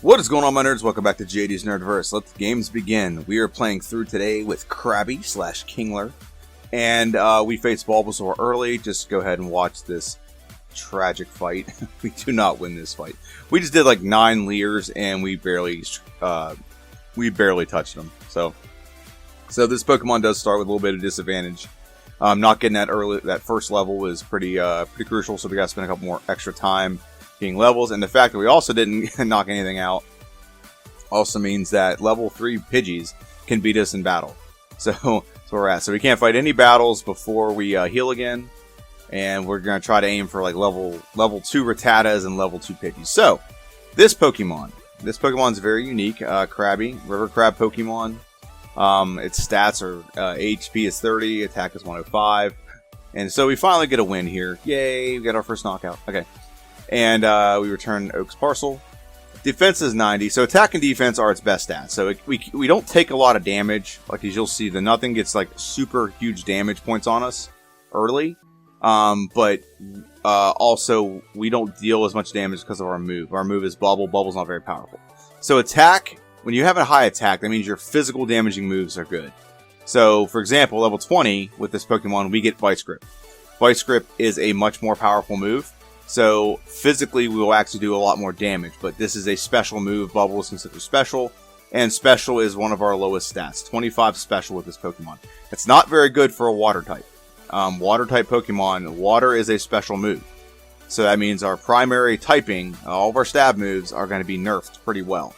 What is going on, my nerds? Welcome back to JD's Nerdverse. Let the games begin. We are playing through today with Krabby / Kingler. And we faced Bulbasaur early. Just go ahead and watch this tragic fight. We do not win this fight. We just did like 9 Leers and we barely touched them. So this Pokemon does start with a little bit of disadvantage. Not getting that first level was pretty crucial, so we got to spend a couple more extra time getting levels, and the fact that we also didn't knock anything out also means that level 3 Pidgeys can beat us in battle. So that's where we're at. So we can't fight any battles before we heal again, and we're going to try to aim for like level 2 Rattatas and level 2 Pidgeys. So this Pokemon is very unique. Krabby, River Crab Pokemon. Its stats are HP is 30, attack is 105, and so we finally get a win here. Yay! We got our first knockout. Okay. And we return Oak's Parcel. Defense is 90, so attack and defense are its best stats. So we don't take a lot of damage. Like as you'll see, the nothing gets like super huge damage points on us early. But also we don't deal as much damage because of our move. Our move is Bubble. Bubble's not very powerful. So attack, when you have a high attack, that means your physical damaging moves are good. So for example, level 20 with this Pokemon, we get Vice Grip. Vice Grip is a much more powerful move. So, physically, we will actually do a lot more damage, but this is a special move. Bubble is considered special, and special is one of our lowest stats. 25 special with this Pokemon. It's not very good for a water type. Water-type Pokemon, water is a special move. So that means our primary typing, all of our stab moves, are going to be nerfed pretty well.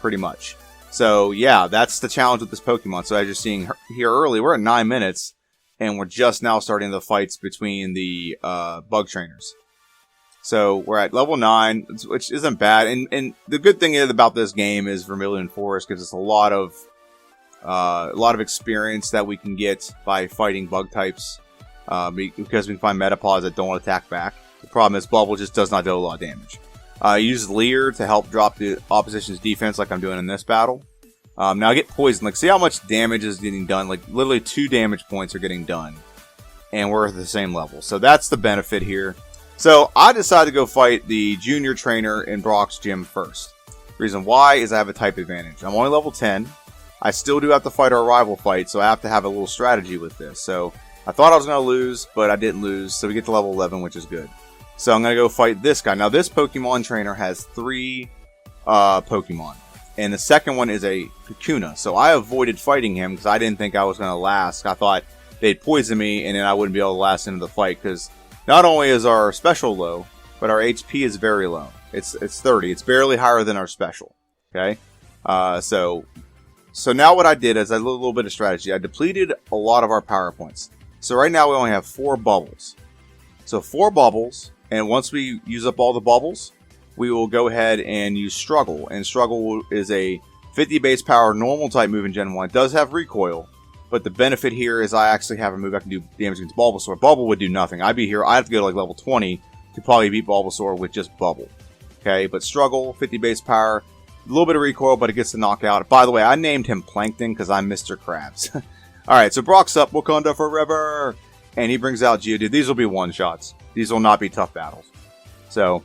Pretty much. So, yeah, that's the challenge with this Pokemon. So, as you're seeing here early, we're at 9 minutes, and we're just now starting the fights between the bug trainers. So we're at level 9, which isn't bad. And the good thing about this game is Vermilion Forest gives us a lot of experience that we can get by fighting bug types, because we can find Metapods that don't attack back. The problem is Bubble just does not do a lot of damage. Use Leer to help drop the opposition's defense, like I'm doing in this battle. Now I get poisoned. Like, see how much damage is getting done? Like literally 2 damage points are getting done, and we're at the same level. So that's the benefit here. So, I decided to go fight the junior trainer in Brock's gym first. Reason why is I have a type advantage. I'm only level 10. I still do have to fight our rival fight, so I have to have a little strategy with this. So, I thought I was going to lose, but I didn't lose, so we get to level 11, which is good. So, I'm going to go fight this guy. Now, this Pokemon trainer has 3 Pokemon, and the second one is a Kakuna. So, I avoided fighting him because I didn't think I was going to last. I thought they'd poison me, and then I wouldn't be able to last into the fight, because not only is our special low, but our HP is very low. It's 30. It's barely higher than our special. Okay? So now what I did is I did a little bit of strategy. I depleted a lot of our power points. So right now we only have 4 bubbles. So 4 bubbles, and once we use up all the bubbles, we will go ahead and use Struggle. And Struggle is a 50 base power normal type move in Gen 1. It does have recoil. But the benefit here is I actually have a move I can do damage against Bulbasaur. Bubble would do nothing. I'd be here. I'd have to go to like level 20 to probably beat Bulbasaur with just Bubble. Okay, but Struggle, 50 base power, a little bit of recoil, but it gets the knockout. By the way, I named him Plankton because I'm Mr. Krabs. Alright, so Brock's up. Wakanda forever! And he brings out Geodude. These will be one-shots. These will not be tough battles. So,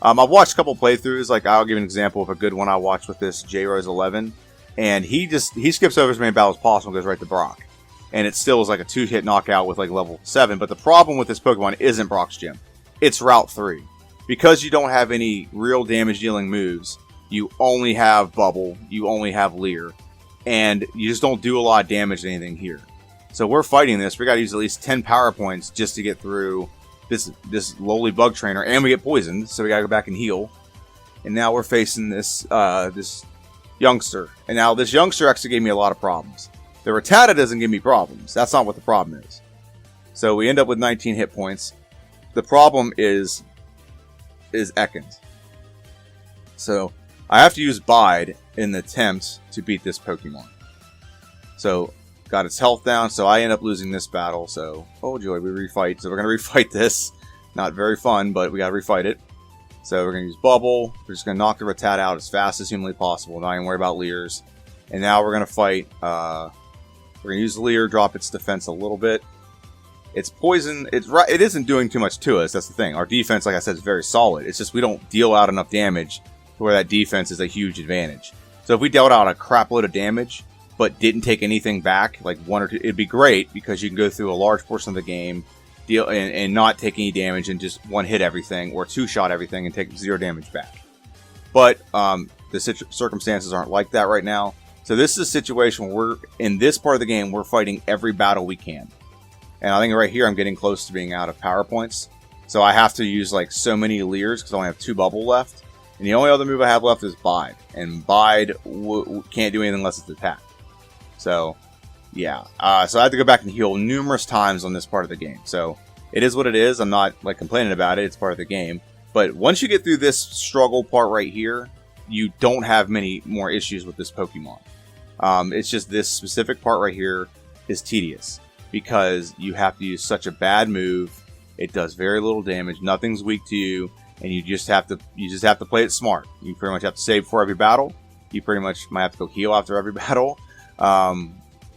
I've watched a couple playthroughs. Like, I'll give an example of a good one I watched with this J-Rose 11. And he skips over as many battles as possible and goes right to Brock. And it still is like a 2-hit knockout with like level 7. But the problem with this Pokemon isn't Brock's gym. It's Route 3. Because you don't have any real damage dealing moves, you only have Bubble, you only have Leer, and you just don't do a lot of damage to anything here. So we're fighting this. We gotta use at least 10 power points just to get through this lowly bug trainer, and we get poisoned, so we gotta go back and heal. And now we're facing this youngster. And now this youngster actually gave me a lot of problems. The Rattata doesn't give me problems. That's not what the problem is. So we end up with 19 hit points. The problem is Ekans. So I have to use Bide in the attempt to beat this Pokemon. So got its health down, so I end up losing this battle. So, oh joy, we refight. So we're going to refight this. Not very fun, but we got to refight it. So we're going to use Bubble. We're just going to knock the Rattata out as fast as humanly possible. Not even worry about Leers. And now we're going to fight. We're going to use Leer, drop its defense a little bit. It's poison. It isn't doing too much to us. That's the thing. Our defense, like I said, is very solid. It's just we don't deal out enough damage where that defense is a huge advantage. So if we dealt out a crap load of damage, but didn't take anything back, like 1 or 2, it'd be great because you can go through a large portion of the game, deal and not take any damage and just one hit everything or two shot everything and take 0 damage back. But the circumstances aren't like that right now. So this is a situation where we're in this part of the game, we're fighting every battle we can. And I think right here I'm getting close to being out of power points. So I have to use like so many Leers because I only have 2 bubble left. And the only other move I have left is Bide. And Bide can't do anything unless it's attacked. So, yeah. So I have to go back and heal numerous times on this part of the game. So, it is what it is. I'm not, like, complaining about it. It's part of the game. But once you get through this struggle part right here, you don't have many more issues with this Pokemon. It's just this specific part right here is tedious. Because you have to use such a bad move. It does very little damage. Nothing's weak to you. And you just have to play it smart. You pretty much have to save before every battle. You pretty much might have to go heal after every battle.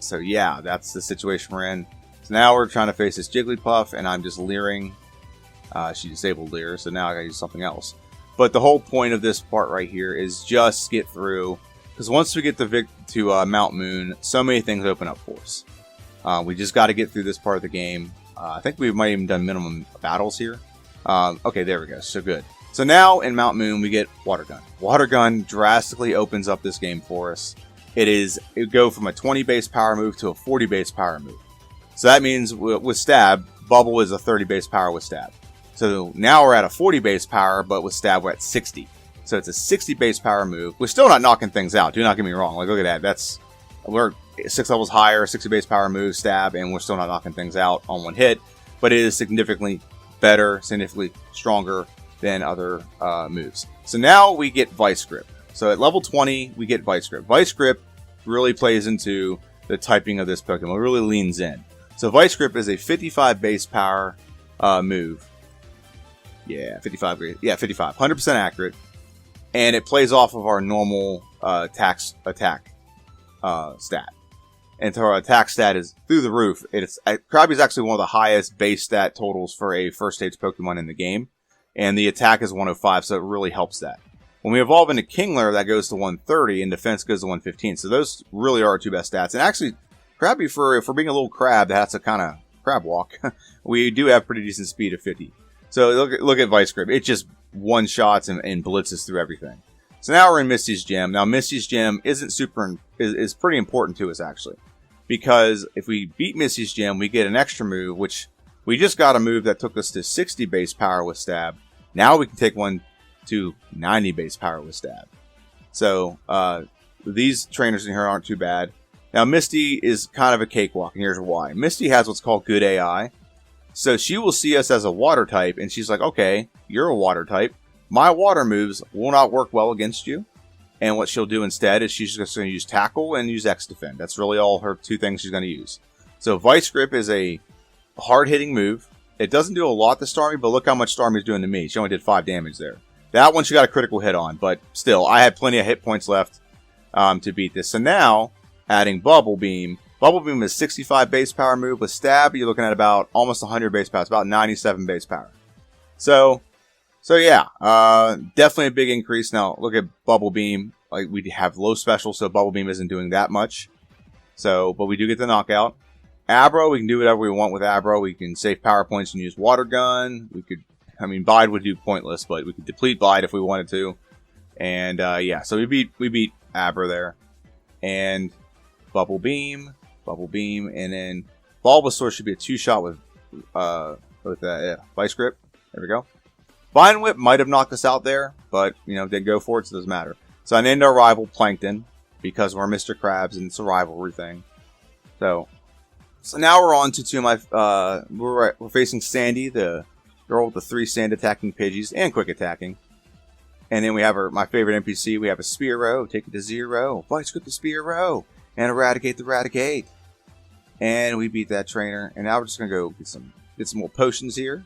So yeah, that's the situation we're in. So now we're trying to face this Jigglypuff, and I'm just leering. She disabled Leer, so now I gotta use something else. But the whole point of this part right here is just get through, because once we get to Mount Moon, so many things open up for us. We just got to get through this part of the game. I think we might have even done minimum battles here. Okay, there we go. So good. So now in Mount Moon, we get Water Gun. Water Gun drastically opens up this game for us. It go from a 20 base power move to a 40 base power move. So that means with Stab, Bubble is a 30 base power with Stab. So now we're at a 40 base power, but with Stab we're at 60. So it's a 60 base power move. We're still not knocking things out. Do not get me wrong. Like, look at that. We're 6 levels higher, 60 base power move, Stab, and we're still not knocking things out on one hit. But it is significantly better, significantly stronger than other moves. So now we get Vice Grip. So at level 20, we get Vice Grip. Vice Grip really plays into the typing of this Pokemon. It really leans in. So Vice Grip is a 55 base power move. Yeah, 55. Yeah, 55. 100% accurate. And it plays off of our normal attack stat. And so our attack stat is through the roof. Krabby is actually one of the highest base stat totals for a first stage Pokemon in the game. And the attack is 105, so it really helps that. When we evolve into Kingler, that goes to 130, and defense goes to 115. So those really are our 2 best stats. And actually, Krabby, for being a little crab that has to kind of crab walk, we do have pretty decent speed of 50. So look at Vice Grip. It just one-shots and blitzes through everything. So now we're in Misty's Gym. Now, Misty's Gym is pretty important to us, actually. Because if we beat Misty's Gym, we get an extra move, which we just got a move that took us to 60 base power with Stab. Now we can take one to 90 base power with Stab. So, these trainers in here aren't too bad. Now, Misty is kind of a cakewalk, and here's why. Misty has what's called good AI. So she will see us as a water type, and she's like, okay, you're a water type. My water moves will not work well against you. And what she'll do instead is she's just going to use Tackle and use X-Defend. That's really all her 2 things she's going to use. So Vice Grip is a hard-hitting move. It doesn't do a lot to Starmie, but look how much Starmie's doing to me. She only did 5 damage there. That one she got a critical hit on, but still, I had plenty of hit points left to beat this. So now, adding Bubble Beam. Bubble Beam is 65 base power move. With Stab, you're looking at about almost 100 base power. It's about 97 base power. So yeah, definitely a big increase. Now, look at Bubble Beam. Like, we have low special, so Bubble Beam isn't doing that much. So, but we do get the knockout. Abro, we can do whatever we want with Abro. We can save power points and use Water Gun. Bide would do pointless, but we could deplete Bide if we wanted to. And, yeah, so we beat Abra there. And Bubble Beam, and then Bulbasaur should be a 2-shot with Vice Grip. There we go. Vine Whip might have knocked us out there, but, didn't go for it, so it doesn't matter. So I named our rival Plankton, because we're Mr. Krabs, and it's a rivalry thing. So now we're on to my, we're facing Sandy, the girl with the 3 sand attacking Pidgeys, and quick attacking. And then we have my favorite NPC, we have a Spearow, take it to 0, Vice Grip the Spearow, and eradicate the Raticate. And we beat that trainer, and now we're just going to go get some more potions here.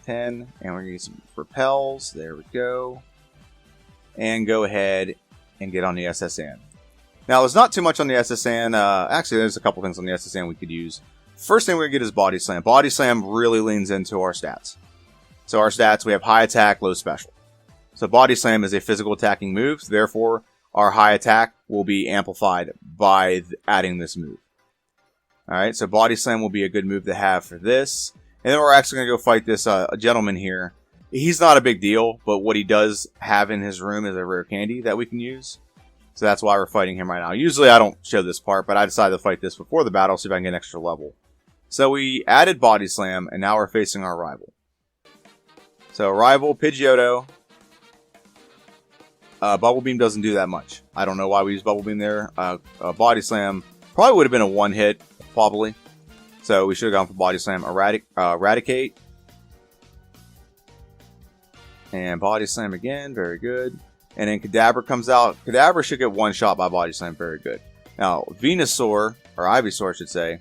10, and we're going to get some repels, there we go. And go ahead and get on the SSN. Now, there's not too much on the SSN. Actually, there's a couple things on the SSN we could use. First thing we're going to get is Body Slam. Body Slam really leans into our stats. So our stats, we have high attack, low special. So Body Slam is a physical attacking move, so therefore our high attack will be amplified by adding this move. Alright, so Body Slam will be a good move to have for this. And then we're actually going to go fight this gentleman here. He's not a big deal, but what he does have in his room is a rare candy that we can use. So that's why we're fighting him right now. Usually I don't show this part, but I decided to fight this before the battle, see if I can get an extra level. So we added Body Slam, and now we're facing our rival. So rival, Pidgeotto. Bubble Beam doesn't do that much. I don't know why we use Bubble Beam there. Body Slam probably would have been a one hit, probably. So we should have gone for Body Slam. Eradicate. And Body Slam again, very good. And then Kadabra comes out. Kadabra should get one shot by Body Slam, very good. Now, Venusaur, or Ivysaur I should say,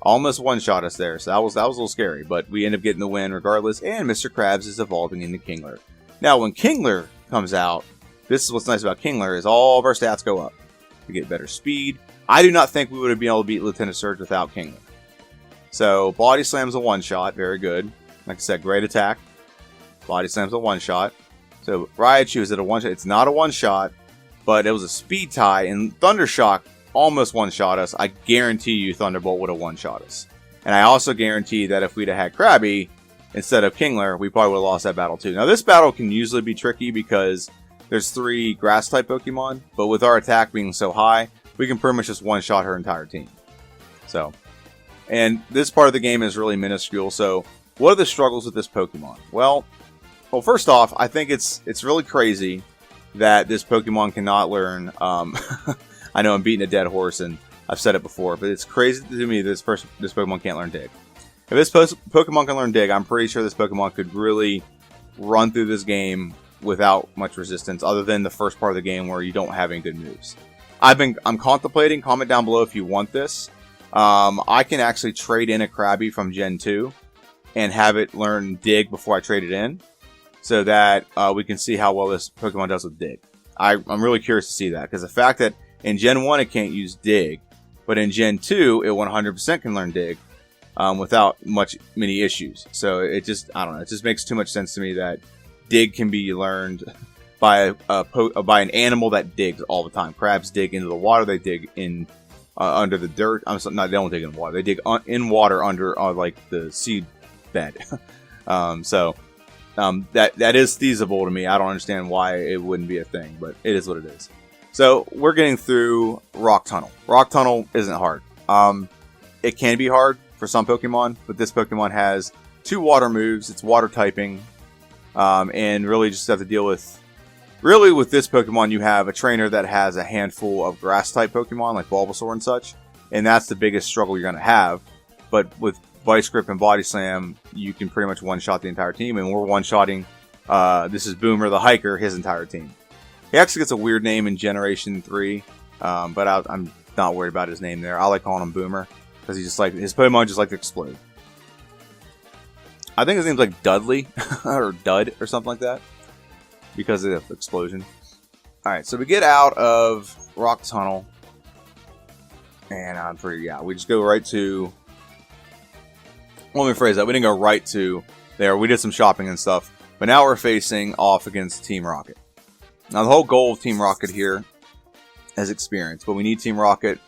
almost one shot us there. So that was a little scary, but we end up getting the win regardless. And Mr. Krabs is evolving into Kingler. Now, when Kingler comes out, this is what's nice about Kingler, is all of our stats go up. We get better speed. I do not think we would have been able to beat Lieutenant Surge without Kingler. So, Body Slam's a one-shot. Very good. Like I said, great attack. Body Slam's a one-shot. So, Raichu is it a one-shot? It's not a one-shot, but it was a speed tie, and Thundershock almost one-shot us. I guarantee you Thunderbolt would have one-shot us. And I also guarantee that if we'd have had Krabby instead of Kingler, we probably would have lost that battle too. Now, this battle can usually be tricky because there's 3 grass-type Pokemon, but with our attack being so high, we can pretty much just one-shot her entire team. So, and this part of the game is really minuscule, so what are the struggles with this Pokemon? Well, first off, I think it's really crazy that this Pokemon cannot learn, I know I'm beating a dead horse, and I've said it before, but it's crazy to me that this Pokemon can't learn Dig. If this Pokemon can learn Dig, I'm pretty sure this Pokemon could really run through this game without much resistance, other than the first part of the game where you don't have any good moves. I'm contemplating, comment down below if you want this. I can actually trade in a Krabby from Gen 2 and have it learn Dig before I trade it in, so that we can see how well this Pokemon does with Dig. I'm really curious to see that, because the fact that in Gen 1 it can't use Dig, but in Gen 2 it 100% can learn Dig without many issues. So it just, I don't know, it just makes too much sense to me that Dig can be learned by an animal that digs all the time. Crabs dig into the water. They dig in under the dirt. They don't dig in water. They dig in water under like the seed bed. That is feasible to me. I don't understand why it wouldn't be a thing, but it is what it is. So we're getting through Rock Tunnel. Rock Tunnel isn't hard. It can be hard for some Pokemon, but this Pokemon has 2 water moves. It's water typing. And really just have to deal with... Really, with this Pokemon, you have a trainer that has a handful of grass-type Pokemon, like Bulbasaur and such. And that's the biggest struggle you're going to have. But with Vice Grip and Body Slam, you can pretty much one-shot the entire team. And we're one-shotting, this is Boomer the Hiker, his entire team. He actually gets a weird name in Generation 3. But I'm not worried about his name there. I like calling him Boomer. Because his Pokemon just like to explode. I think his name's like Dudley, or Dud, or something like that, because of the explosion. Alright, so we get out of Rock Tunnel, and we just go right to, let me phrase that, we didn't go right to there, we did some shopping and stuff, but now we're facing off against Team Rocket. Now the whole goal of Team Rocket here is experience, but we need Team Rocket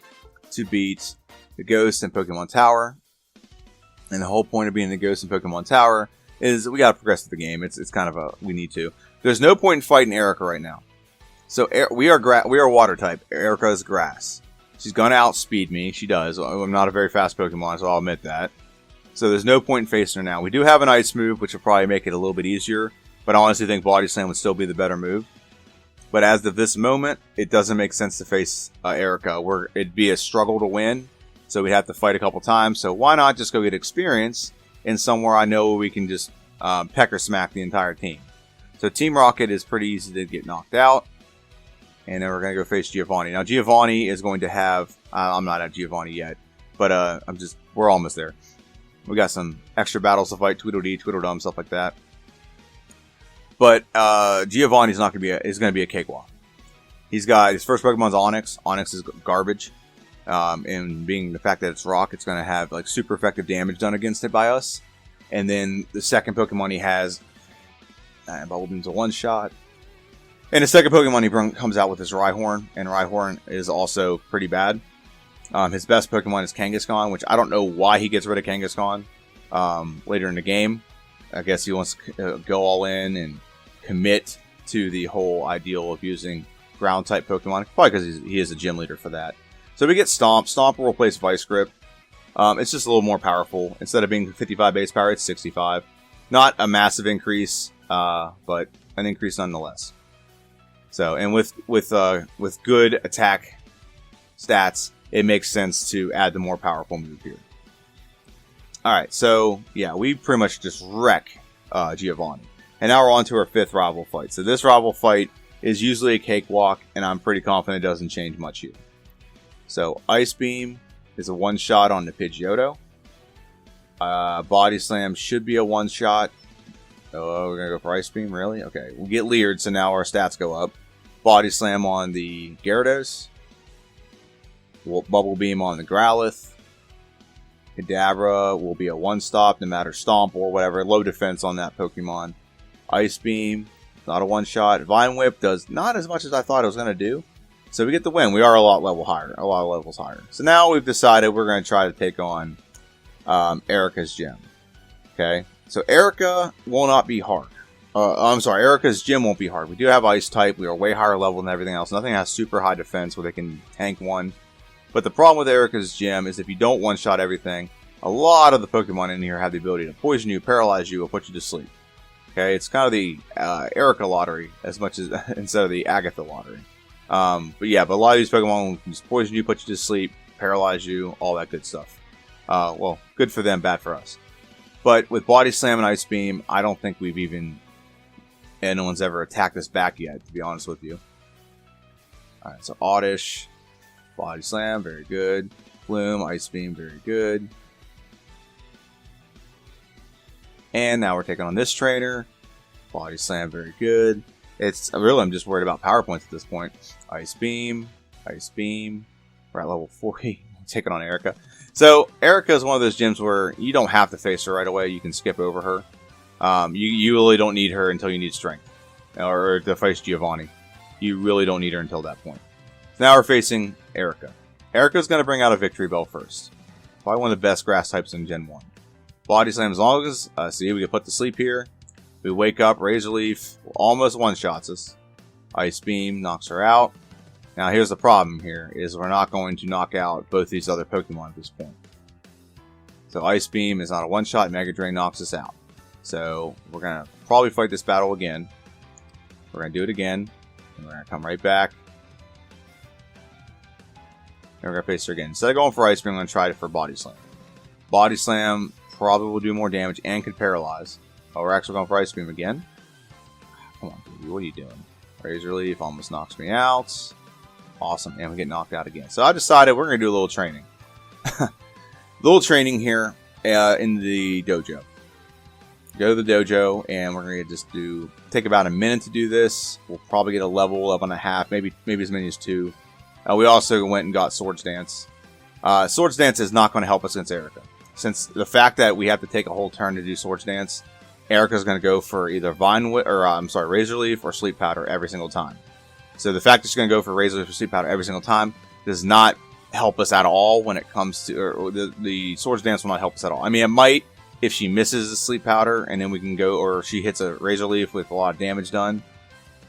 to beat the Ghost and Pokemon Tower. And the whole point of being the Ghost in Pokemon Tower is we gotta progress through the game. It's kind of we need to. There's no point in fighting Erica right now. So we are water type. Erica is grass. She's gonna outspeed me. She does. I'm not a very fast Pokemon, so I'll admit that. So there's no point in facing her now. We do have an ice move, which will probably make it a little bit easier. But I honestly think Body Slam would still be the better move. But as of this moment, it doesn't make sense to face Erica. It'd be a struggle to win. So we'd have to fight a couple times. So why not just go get experience in somewhere I know we can just pecker smack the entire team. So Team Rocket is pretty easy to get knocked out. And then we're going to go face Giovanni. Now Giovanni is going to have... I'm not at Giovanni yet. But we're almost there. We got some extra battles to fight. Tweedledee, Tweedledum, stuff like that. But Giovanni's not going to be going to be a cakewalk. He's got... His first Pokemon's Onix. Onix is garbage. And being the fact that it's rock, it's going to have like super effective damage done against it by us. And then the second Pokemon he has And Bubble Beam's a one-shot. And the second Pokemon he comes out with is Rhyhorn, and Rhyhorn is also pretty bad. His best Pokemon is Kangaskhan, which I don't know why he gets rid of Kangaskhan later in the game. I guess he wants to go all in and commit to the whole ideal of using ground-type Pokemon. Probably because he is a gym leader for that. So we get Stomp. Stomp will replace Vice Grip. It's just a little more powerful. Instead of being 55 base power, it's 65. Not a massive increase, but an increase nonetheless. So, and with good attack stats, it makes sense to add the more powerful move here. Alright, so, yeah, we pretty much just wreck Giovanni. And now we're on to our 5th rival fight. So this rival fight is usually a cakewalk, and I'm pretty confident it doesn't change much here. So, Ice Beam is a one-shot on the Pidgeotto. Body Slam should be a one-shot. Oh, we're going to go for Ice Beam, really? Okay, we'll get Leered, so now our stats go up. Body Slam on the Gyarados. Bubble Beam on the Growlithe. Kadabra will be a one-stop, no matter Stomp or whatever. Low defense on that Pokemon. Ice Beam, not a one-shot. Vine Whip does not as much as I thought it was going to do. So we get the win. We are a lot of levels higher. So now we've decided we're going to try to take on Erica's gym. Okay, so Erica will not be hard. I'm sorry, Erica's gym won't be hard. We do have Ice type. We are way higher level than everything else. Nothing has super high defense where they can tank one. But the problem with Erica's gym is if you don't one-shot everything, a lot of the Pokemon in here have the ability to poison you, paralyze you, or put you to sleep. Okay, it's kind of the Erica lottery as much as instead of the Agatha lottery. But a lot of these Pokemon can just poison you, put you to sleep, paralyze you, all that good stuff. Well, good for them, bad for us. But with Body Slam and Ice Beam, I don't think anyone's ever attacked us back yet, to be honest with you. Alright, so Oddish, Body Slam, very good. Bloom, Ice Beam, very good. And now we're taking on this trainer. Body Slam, very good. I'm just worried about power points at this point. Ice Beam, Ice Beam. We're at level 40. Taking on Erica. So, Erica is one of those gyms where you don't have to face her right away. You can skip over her. You really don't need her until you need strength. Or to face Giovanni. You really don't need her until that point. So now we're facing Erica. Erica's going to bring out a Victory Bell first. Probably one of the best grass types in Gen 1. Body Slam, as long as, see, we can put to sleep here. We wake up, Razor Leaf, almost one-shots us. Ice Beam knocks her out. Now here's the problem here, is we're not going to knock out both these other Pokemon at this point. So Ice Beam is not a one-shot, Mega Drain knocks us out. So we're going to probably fight this battle again. We're going to do it again. And we're going to come right back. And we're going to face her again. Instead of going for Ice Beam, I'm going to try it for Body Slam. Body Slam probably will do more damage and could paralyze. Oh, we're actually going for Ice Beam again. Come on, baby. What are you doing? Razor Leaf almost knocks me out. Awesome. And we get knocked out again. So I decided we're going to do a little training. A little training here in the dojo. Go to the dojo, and we're going to just take about a minute to do this. We'll probably get a level up and a half, maybe as many as 2. We also went and got Swords Dance. Swords Dance is not going to help us against Erica. Since the fact that we have to take a whole turn to do Swords Dance, Erica's going to go for either Razor Leaf or Sleep Powder every single time. So the fact that she's going to go for Razor Leaf or Sleep Powder every single time does not help us at all when it comes to... Or the Swords Dance will not help us at all. I mean, it might if she misses the Sleep Powder, and then we can go... Or she hits a Razor Leaf with a lot of damage done,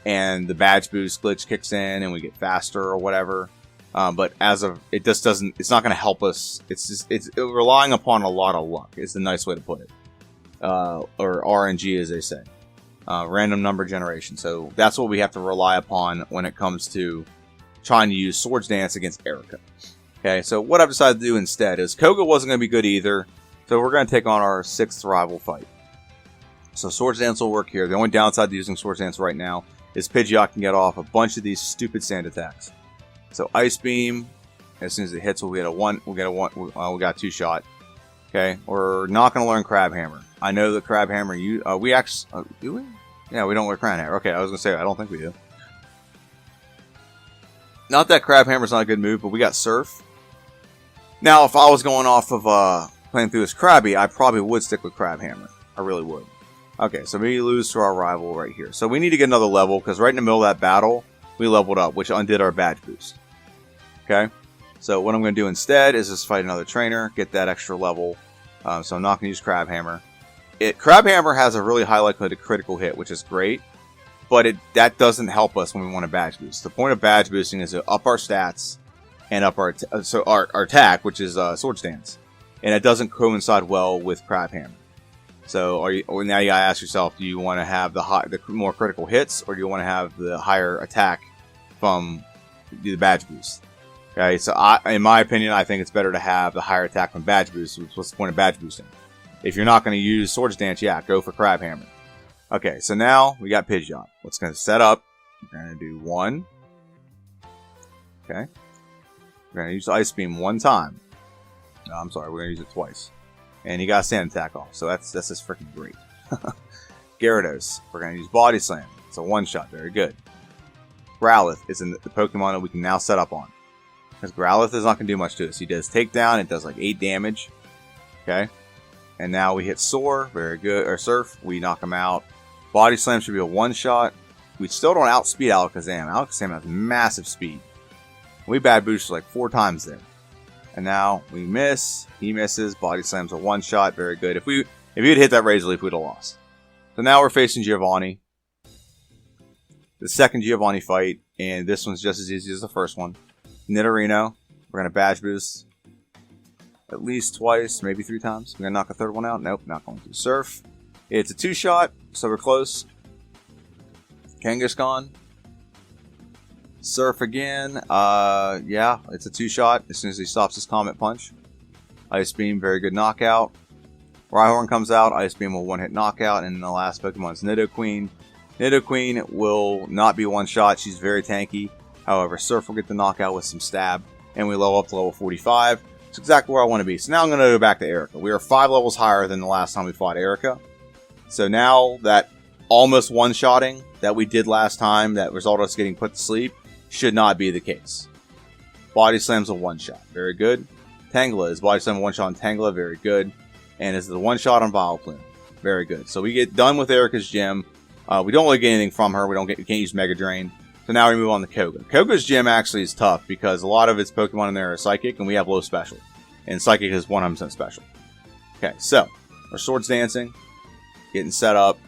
and the Badge Boost glitch kicks in, and we get faster or whatever. But as of... It just doesn't... It's not going to help us. It's relying upon a lot of luck, is the nice way to put it. Or RNG, as they say. Random number generation. So that's what we have to rely upon when it comes to trying to use Swords Dance against Erica. Okay, so what I've decided to do instead is Koga wasn't going to be good either, so we're going to take on our 6th rival fight. So Swords Dance will work here. The only downside to using Swords Dance right now is Pidgeot can get off a bunch of these stupid sand attacks. So Ice Beam, as soon as it hits, we'll get a 1. We got 2-shot. Okay, we're not going to learn Crab Hammer. I know the Crab Hammer, we actually, do we? Yeah, we don't wear Crab Hammer. Okay, I was going to say, I don't think we do. Not that Crab Hammer's not a good move, but we got Surf. Now, if I was going off of playing through as Krabby, I probably would stick with Crab Hammer. I really would. Okay, so we lose to our rival right here. So we need to get another level, because right in the middle of that battle, we leveled up, which undid our badge boost. Okay, so what I'm going to do instead is just fight another trainer, get that extra level. So I'm not going to use Crab Hammer. Crab Hammer has a really high likelihood of critical hit, which is great, but that doesn't help us when we want a badge boost. The point of badge boosting is to up our stats and up our attack, which is Sword Stance, and it doesn't coincide well with Crab Hammer. So now you gotta ask yourself: do you want to have the more critical hits, or do you want to have the higher attack from the badge boost? Okay, so in my opinion, I think it's better to have the higher attack from badge boost. What's the point of badge boosting? If you're not going to use Sword Stance, yeah, go for Crab Hammer. Okay, so now we got Pidgeot. What's going to set up? We're going to do 1. Okay. We're going to use Ice Beam 1 time. No, I'm sorry, we're going to use it twice. And he got a Sand Attack off, so that's just freaking great. Gyarados, we're going to use Body Slam. It's a one-shot, very good. Growlithe is in the Pokemon that we can now set up on. Because Growlithe is not going to do much to us. He does Takedown, it does like 8 damage. Okay. And now we hit Soar, very good, or Surf, we knock him out. Body Slam should be a one-shot. We still don't outspeed Alakazam. Alakazam has massive speed. We bad boosted like 4 times there. And now we miss. He misses. Body Slam's a one-shot. Very good. If he had hit that Razor Leaf, we'd have lost. So now we're facing Giovanni. The second Giovanni fight. And this one's just as easy as the first one. Nidorino. We're going to badge boost. At least twice, maybe 3 times. We're going to knock a third one out. Nope, not going to. Surf. It's a 2-shot, so we're close. Kangaskhan. Surf again. Yeah, it's a 2-shot as soon as he stops his Comet Punch. Ice Beam, very good knockout. Rhyhorn comes out. Ice Beam will one-hit knockout. And the last Pokemon is Nidoqueen. Nidoqueen will not be one-shot. She's very tanky. However, Surf will get the knockout with some stab. And we level up to level 45. It's exactly where I want to be. So now I'm going to go back to Erica. We are 5 levels higher than the last time we fought Erica. So now that almost one-shotting that we did last time that resulted in us getting put to sleep should not be the case. Body Slam's a one-shot. Very good. Tangela is Body Slam one-shot on Tangela. Very good. And is the one-shot on Vileplume. Very good. So we get done with Erica's gym. We don't really get anything from her. We can't use Mega Drain. So now we move on to Koga. Koga's gym actually is tough because a lot of its Pokemon in there are Psychic and we have low special. And Psychic is 100% special. Okay, so we're Swords Dancing. Getting set up,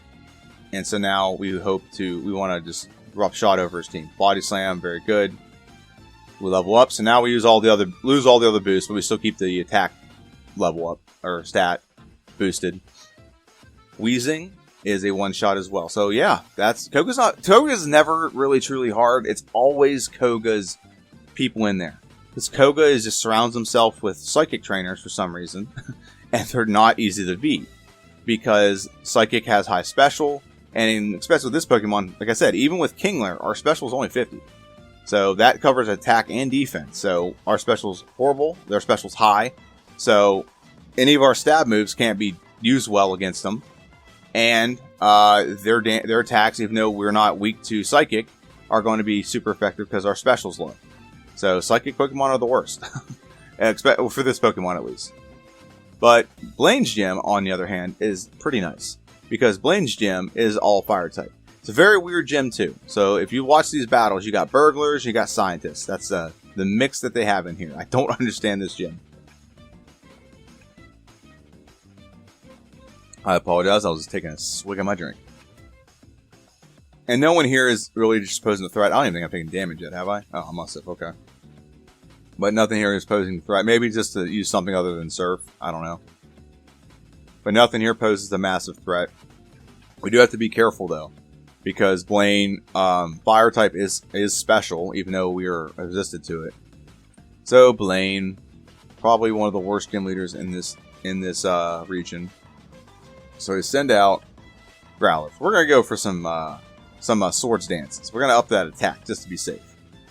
and so now we want to just rough shot over his team. Body Slam, very good. We level up, so now we lose all the other boosts, but we still keep the attack level up or stat boosted. Wheezing is a one shot as well. So yeah, Koga's never really truly hard. It's always Koga's people in there because Koga just surrounds himself with Psychic trainers for some reason, and they're not easy to beat. Because Psychic has high special, and especially with this Pokemon, like I said, even with Kingler, our special is only 50. So that covers attack and defense. So our special's horrible, their special's high. So any of our stab moves can't be used well against them. And their attacks, even though we're not weak to Psychic, are going to be super effective because our special's low. So Psychic Pokemon are the worst. For this Pokemon at least. But Blaine's gym, on the other hand, is pretty nice. Because Blaine's gym is all fire type. It's a very weird gym too. So if you watch these battles, you got burglars, you got scientists. That's the mix that they have in here. I don't understand this gym. I apologize. I was just taking a swig of my drink. And no one here is really just posing a threat. I don't even think I've taken damage yet, have I? Oh, I must have. Okay. But nothing here is posing a threat. Maybe just to use something other than Surf. I don't know. But nothing here poses a massive threat. We do have to be careful, though. Because Blaine, fire type is special, even though we are resisted to it. So Blaine, probably one of the worst gym leaders in this region. So we send out Growlithe. We're going to go for some Swords Dances. We're going to up that attack just to be safe.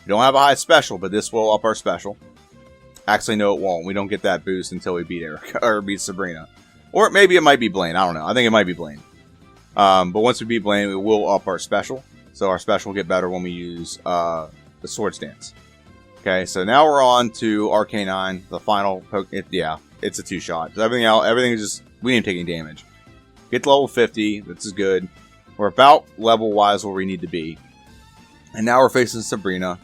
We don't have a high special, but this will up our special. Actually, no, it won't. We don't get that boost until we beat Erica or beat Sabrina. Or maybe it might be Blaine. I don't know. I think it might be Blaine. But once we beat Blaine, we will up our special. So our special will get better when we use the Swords Dance. Okay, so now we're on to Arcanine, the final poke. Yeah, it's a 2-shot. So everything is just, we didn't take any damage. Get to level 50. This is good. We're about level-wise where we need to be. And now we're facing Sabrina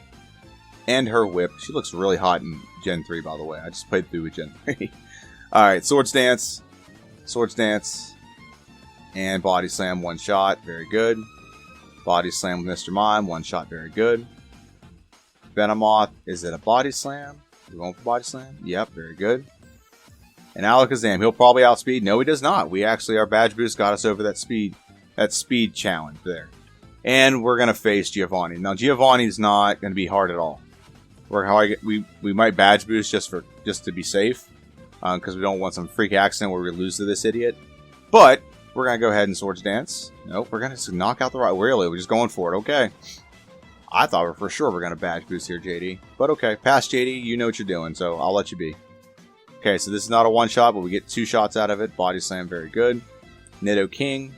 and her whip. She looks really hot in Gen 3, by the way. I just played through with Gen 3. Alright, Swords Dance. Swords Dance. And Body Slam, one shot. Very good. Body Slam with Mr. Mime, one shot. Very good. Venomoth. Is it a Body Slam? We're going for Body Slam? Yep, very good. And Alakazam, he'll probably outspeed. No, he does not. We actually, our badge boost got us over that speed challenge there. And we're going to face Giovanni. Now, Giovanni's not going to be hard at all. We might badge boost just to be safe. Because we don't want some freak accident where we lose to this idiot. But we're going to go ahead and Swords Dance. Nope, we're going to knock out the right. Really, we're just going for it. Okay. I thought for sure we're going to badge boost here, JD. But okay, past JD, you know what you're doing, so I'll let you be. Okay, so this is not a one-shot, but we get 2 shots out of it. Body Slam, very good. Nidoking.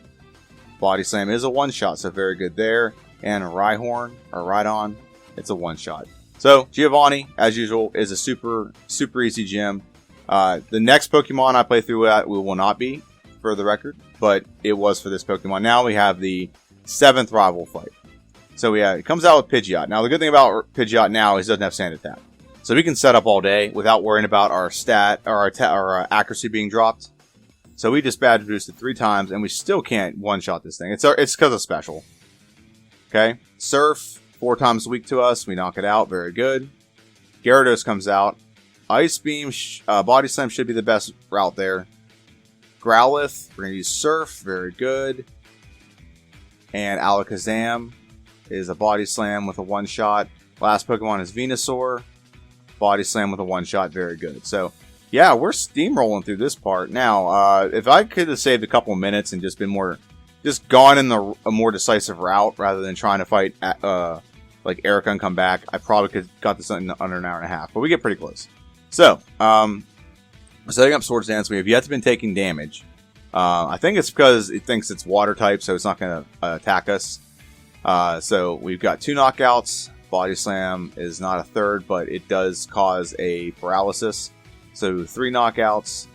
Body Slam is a one-shot, so very good there. And Rhyhorn, or Rhydon, it's a one-shot. So, Giovanni, as usual, is a super, super easy gym. The next Pokemon I play through will not be, for the record, but it was for this Pokemon. Now we have the 7th rival fight. So it comes out with Pidgeot. Now the good thing about Pidgeot now is it doesn't have Sand Attack. So we can set up all day without worrying about our stat or our accuracy being dropped. So we just badge boosted 3 times and we still can't one-shot this thing. It's because of special. Okay. Surf, 4 times a week to us. We knock it out. Very good. Gyarados comes out. Ice Beam, Body Slam should be the best route there. Growlithe, we're going to use Surf. Very good. And Alakazam is a Body Slam with a one-shot. Last Pokemon is Venusaur. Body Slam with a one-shot. Very good. So, yeah, we're steamrolling through this part. Now, if I could have saved a couple of minutes and just been just gone in a more decisive route rather than trying to fight like Erica and come back, I probably could have got this in under an hour and a half. But we get pretty close. So, setting up Swords Dance, we have yet to been taking damage. I think it's because it thinks it's water type, so it's not going to attack us. So we've got 2 knockouts. Body Slam is not a third, but it does cause a paralysis. So 3 knockouts.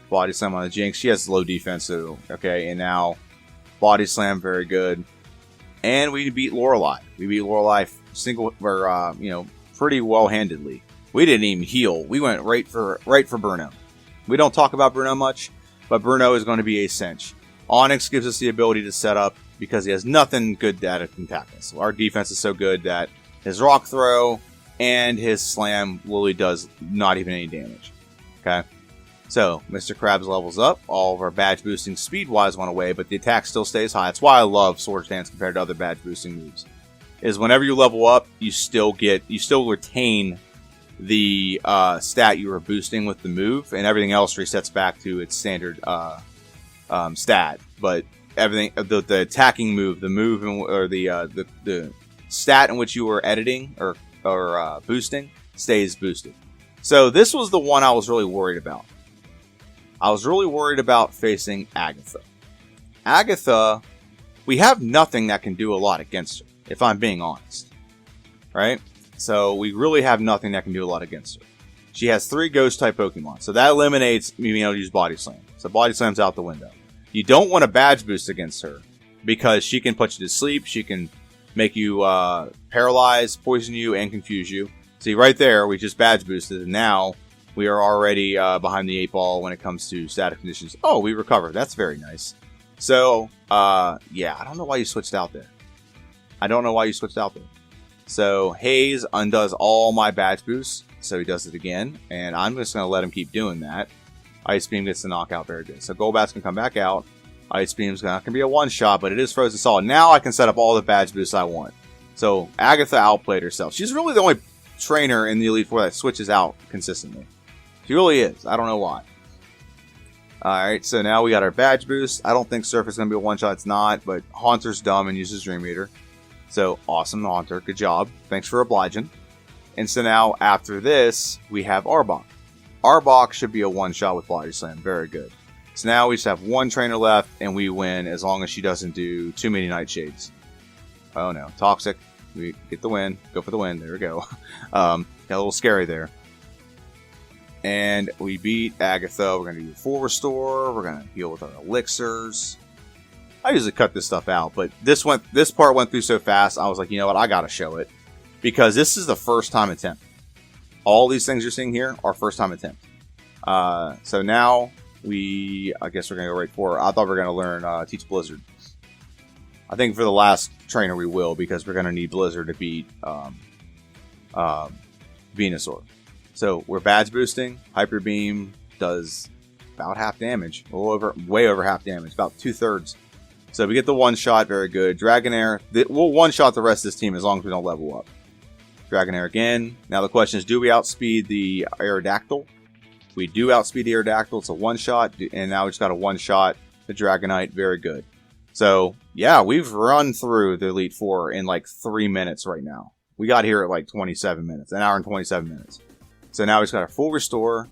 Body Slam on the Jinx. She has low defense, so okay. And now Body Slam, very good. And we beat Lorelei. We beat Lorelei pretty well handedly. We didn't even heal. We went right for Bruno. We don't talk about Bruno much, but Bruno is going to be a cinch. Onyx gives us the ability to set up because he has nothing good that it can attack us. Our defense is so good that his Rock Throw and his Slam literally does not even any damage. Okay, so Mr. Krabs levels up. All of our badge boosting speed-wise went away, but the attack still stays high. That's why I love Swords Dance compared to other badge boosting moves. Is whenever you level up, you still retain the stat you were boosting with the move, and everything else resets back to its standard stat. But everything, the attacking move, the move, or the stat in which you were editing or boosting stays boosted. So this was the one I was really worried about. I was really worried about facing Agatha. Agatha, we have nothing that can do a lot against her, if I'm being honest. Right? So we really have nothing that can do a lot against her. She has 3 Ghost-type Pokemon, so that eliminates me being able to use Body Slam. So Body Slam's out the window. You don't want to badge boost against her, because she can put you to sleep, she can make you paralyze, poison you, and confuse you. See, right there, we just badge boosted, and now we are already behind the 8 ball when it comes to static conditions. Oh, we recovered. That's very nice. So, yeah, I don't know why you switched out there. So Haze undoes all my badge boosts, so he does it again, and I'm just going to let him keep doing that. Ice Beam gets the knockout, very good. So Golbat's can come back out. Ice Beam's not going to be a one-shot, but it is Frozen Solid. Now I can set up all the badge boosts I want. So Agatha outplayed herself. She's really the only trainer in the Elite Four that switches out consistently. She really is. I don't know why. Alright, so now we got our badge boost. I don't think Surf is going to be a one-shot. It's not, but Haunter's dumb and uses Dream Eater. So, awesome, Haunter. Good job. Thanks for obliging. And so now, after this, we have Arbok. Arbok should be a one-shot with Body Slam. Very good. So now we just have 1 trainer left, and we win as long as she doesn't do too many Nightshades. Oh no. Toxic. We get the win. Go for the win. There we go. Got a little scary there. And we beat Agatha. We're going to do full restore. We're going to heal with our elixirs. I usually cut this stuff out, but this part went through so fast, I was like, you know what, I got to show it. Because this is the first time attempt. All these things you're seeing here are first time attempt. So now I guess we're going to go right for it. I thought we were going to learn Teach Blizzard. I think for the last trainer we will, because we're going to need Blizzard to beat Venusaur. So we're badge boosting. Hyper Beam does about half damage. Way over half damage. About 2/3. So we get the one shot. Very good. Dragonair. We'll one shot the rest of this team as long as we don't level up. Dragonair again. Now the question is, do we outspeed the Aerodactyl? We do outspeed the Aerodactyl. It's a one shot. And now we just got a one shot. The Dragonite. Very good. So yeah, we've run through the Elite Four in like 3 minutes right now. We got here at like 27 minutes. An hour and 27 minutes. So now we just got our full restore,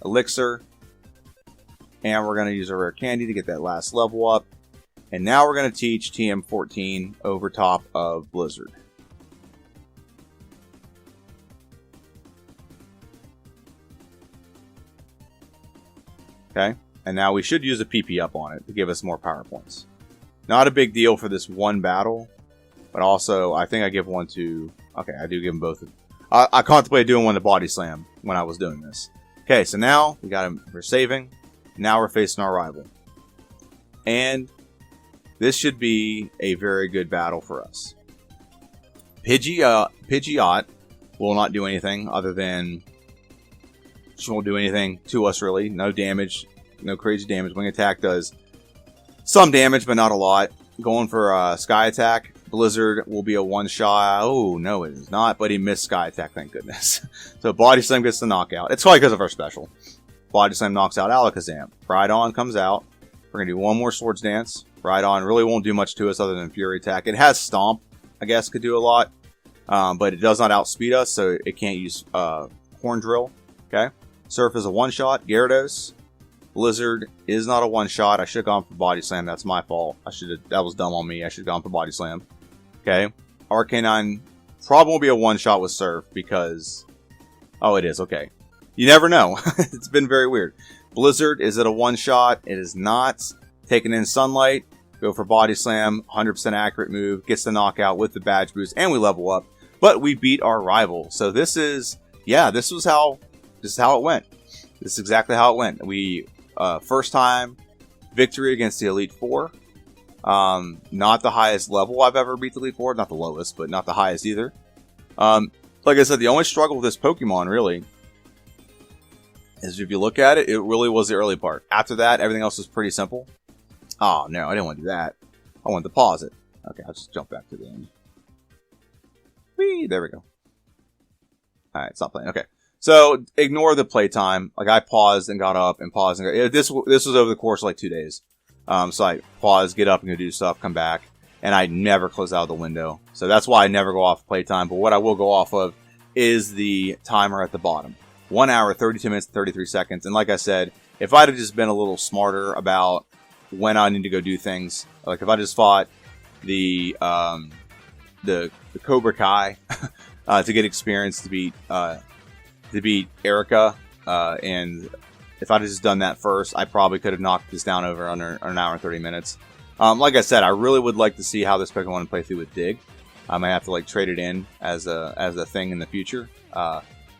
elixir, and we're going to use our rare candy to get that last level up. And now we're going to teach TM14 over top of Blizzard. Okay, and now we should use a PP up on it to give us more power points. Not a big deal for this one battle, but also I think I give one to... Okay, I do give them both. I contemplated doing one to Body Slam when I was doing this. Okay, so now we're saving. Now we're facing our rival. And this should be a very good battle for us. Pidgeot will not do anything other than... She won't do anything to us, really. No damage. No crazy damage. Wing Attack does some damage, but not a lot. Going for Sky Attack. Blizzard will be a one-shot. Oh, no, it is not. But he missed Sky Attack, thank goodness. So Body Slam gets the knockout. It's probably because of our special. Body Slam knocks out Alakazam. Rhydon comes out. We're going to do one more Swords Dance. Rhydon really won't do much to us other than Fury Attack. It has Stomp, I guess, could do a lot. But it does not outspeed us, so it can't use Horn Drill. Okay. Surf is a one-shot. Gyarados. Blizzard is not a one-shot. I should have gone for Body Slam. That's my fault. That was dumb on me. I should have gone for Body Slam. Okay. Arcanine probably won't be a one-shot with Surf because... Oh, it is. Okay. You never know. It's been very weird. Blizzard, is it a one-shot? It is not. Taking in Sunlight. Go for Body Slam. 100% accurate move. Gets the knockout with the badge boost. And we level up. But we beat our rival. So this is... Yeah, this is how it went. This is exactly how it went. We... first time victory against the Elite Four. Not the highest level I've ever beat the Elite Four. Not the lowest, but not the highest either. Like I said, the only struggle with this Pokemon, really, is if you look at it, it really was the early part. After that, everything else was pretty simple. Oh, no, I didn't want to do that. I wanted to pause it. Okay, I'll just jump back to the end. Whee! There we go. Alright, stop playing. Okay. So, ignore the playtime. Like, I paused and got up and paused. This was over the course of like 2 days. So I pause, get up and go do stuff, come back. And I never close out of the window. So that's why I never go off playtime. But what I will go off of is the timer at the bottom. 1 hour, 32 minutes, 33 seconds. And like I said, if I'd have just been a little smarter about when I need to go do things. Like if I just fought the Cobra Kai to get experience to beat Erica, and if I'd just done that first, I probably could have knocked this down over under an hour and 30 minutes. Like I said, I really would like to see how this Pokemon play through with Dig. I might have to like trade it in as a thing in the future,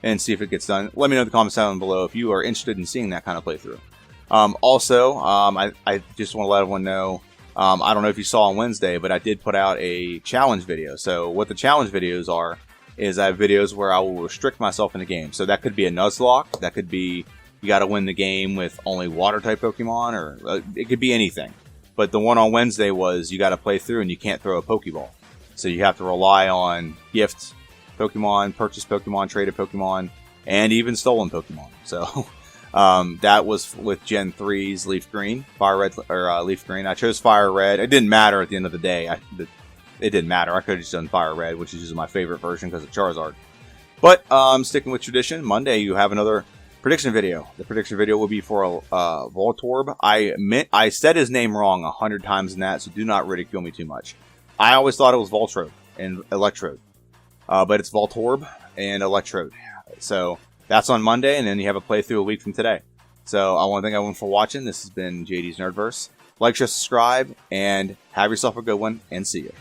and see if it gets done. Let me know in the comments down below if you are interested in seeing that kind of playthrough. Also, I just want to let everyone know, I don't know if you saw on Wednesday, but I did put out a challenge video. So what the challenge videos are, is I have videos where I will restrict myself in the game. So that could be a Nuzlocke, that could be you got to win the game with only water-type Pokemon, or it could be anything. But the one on Wednesday was you got to play through and you can't throw a Pokeball. So you have to rely on gift Pokemon, purchased Pokemon, traded Pokemon, and even stolen Pokemon. So that was with Gen 3's Leaf Green, Fire Red, or Leaf Green. I chose Fire Red. It didn't matter at the end of the day. It didn't matter. I could have just done Fire Red, which is my favorite version because of Charizard. But sticking with tradition, Monday you have another prediction video. The prediction video will be for Voltorb. I said his name wrong 100 times in that, so do not ridicule me too much. I always thought it was Voltorb and Electrode. But it's Voltorb and Electrode. So That's on Monday, and then you have a playthrough a week from today. So I want to thank everyone for watching. This has been JD's Nerdverse. Like, share, subscribe, and have yourself a good one, and see you.